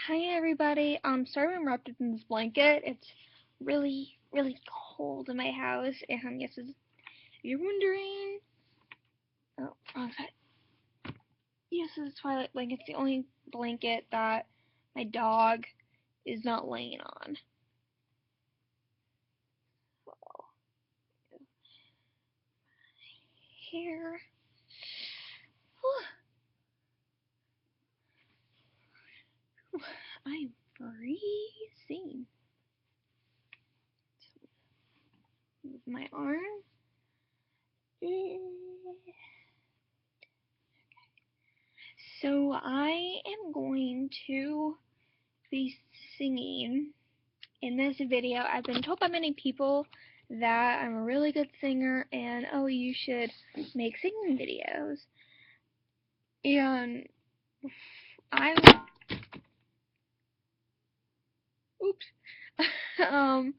Hi everybody. Sorry I'm wrapped up in this blanket. It's really, really cold in my house, and yes, if you're wondering, oh, wrong side. Yes, it's a Twilight blanket. It's the only blanket that my dog is not laying on. So, here, I'm freezing. Move my arm. So I am going to be singing in this video. I've been told by many people that I'm a really good singer and oh, you should make singing videos. And I'm oops. um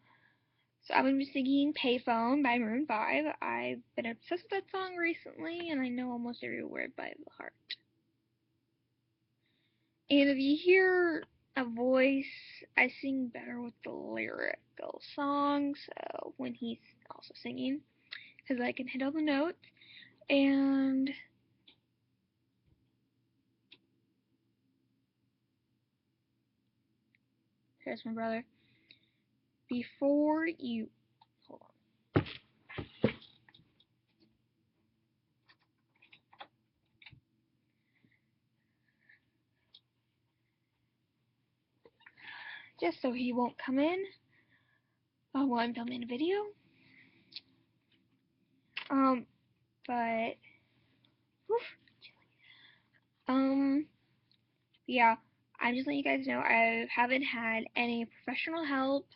so I'm gonna be singing Payphone by Maroon 5. I've been obsessed with that song recently and I know almost every word by the heart. And if you hear a voice, I sing better with the lyrical song, so when he's also singing, because I can hit all the notes. And here's my brother. Before you hold on. Just so he won't come in while I'm filming a video. But whew, um yeah, I'm just letting you guys know I haven't had any professional help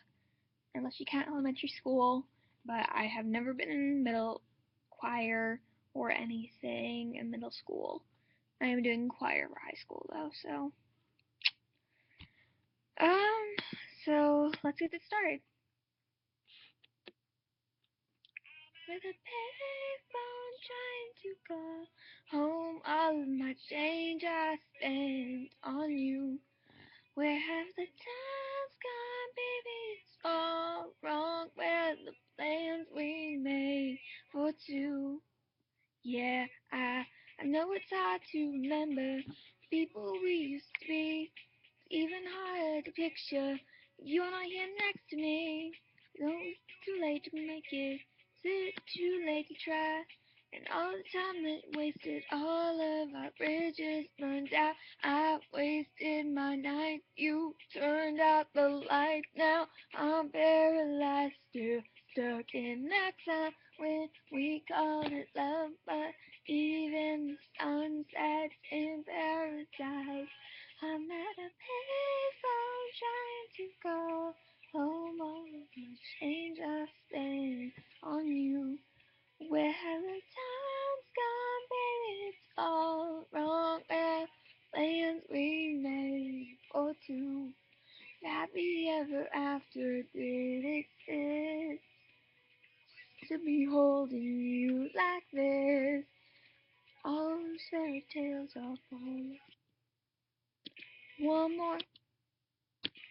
unless you count elementary school, but I have never been in middle choir or anything in middle school. I am doing choir for high school though, um so let's get this started. With a payphone trying to call home, all of my change I spent on you. Where have the times gone, baby? It's all wrong. Where are the plans we made for two? Yeah, I know it's hard to remember people we used to be. Even harder to picture you are not here next to me. No, it's too late to make it. Is it too late to try? And all the time that wasted, all of our bridges burned out. I wasted my night. You turned out the light. Now I'm paralyzed, still stuck in that time when we called it love. But even the sun sets in paradise. I'm at a payphone trying to call home all of the change I spent on you. Where have the times gone, baby? It's all wrong. Where plans we made for two. Happy ever after did exist to be holding you like this. All those fairy tales are full. One more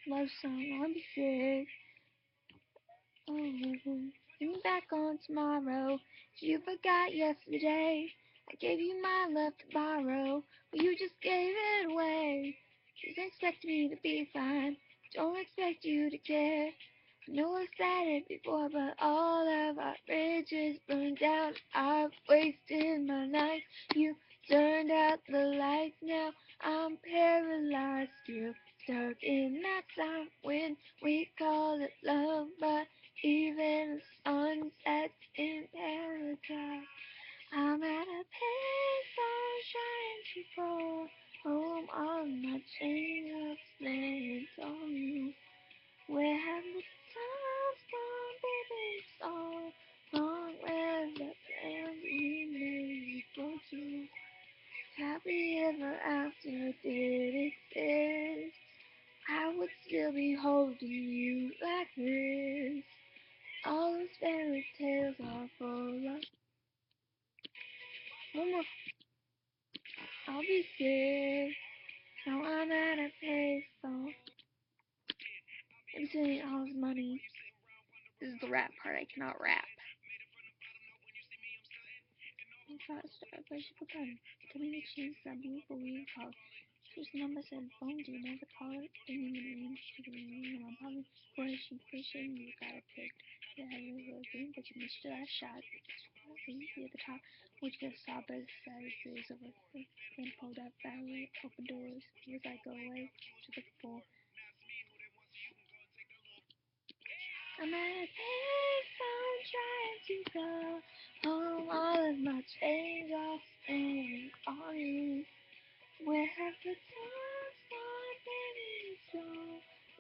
love song, I'll be sick. Oh, think back on tomorrow. You forgot yesterday. I gave you my love to borrow, but you just gave it away. Didn't expect me to be fine. Don't expect you to care. I know I said it before, but all of our bridges burned down. I've wasted my nights. You turned out the lights. Now I'm paralyzed, still stuck in that time when we call it love, but even the sun sets in paradise. I'm at a payphone trying to call home on my chain of plans on you. Where have the times gone, baby? It's all wrong. Where the plans we made for two? Happy ever after did exist. I would still be holding you like this. All those fairy tales are full of. One more. I'll be sick. Now I'm at a He's spending all his money. This is the rap part. I cannot rap. I thought I should put on. Tell me the chances that beautiful we called. She's number said phone, do you know the caller? Didn't even ring. She didn't ring. I'm probably where she pushing. You got it picked. Yeah, I was looking, but you missed that shot. Easy at the top, which gets saw by the side series over. Then pulled up valley, open doors. Was I go away to the floor? I'm at a payphone trying to go home. All of my change I'll spend on you. Where have the times gone, baby? So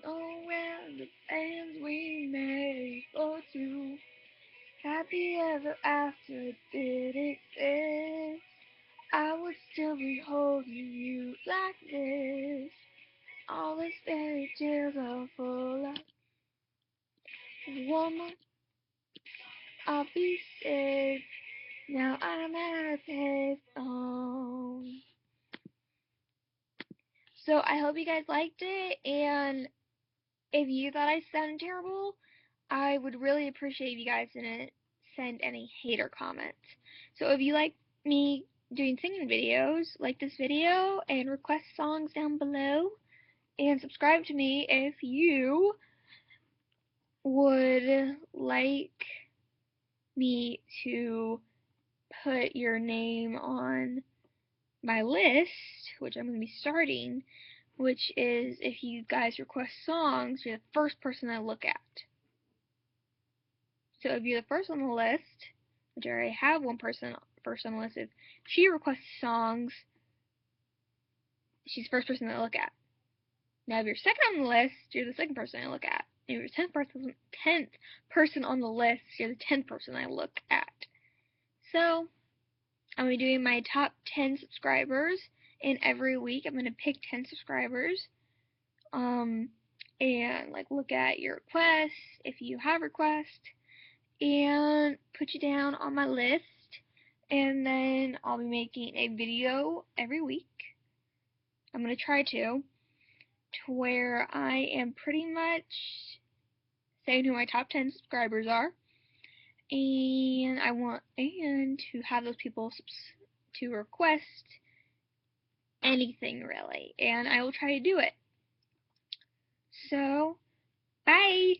around the plans we made for two. Happy ever after did exist. I would still be holding you like this. All these fairy tales are full of woman. I'll be safe. Now I'm at a payphone. So I hope you guys liked it, and if you thought I sounded terrible, I would really appreciate if you guys didn't send any hater comments. So if you like me doing singing videos, like this video and request songs down below, and subscribe to me if you would like me to put your name on my list, which I'm going to be starting, which is if you guys request songs, you're the first person I look at. So if you're the first on the list, which I already have one person first on the list, if she requests songs, she's the first person I look at. Now if you're second on the list, you're the second person I look at. If you're the 10th person on the list, you're the 10th person I look at. So I'm going to be doing my top 10 subscribers, and every week I'm going to pick 10 subscribers, and like look at your requests, if you have requests, and put you down on my list, and then I'll be making a video every week. I'm going to try to where I am pretty much saying who my top 10 subscribers are, and I want to have those people to request anything really, and I will try to do it. So, bye!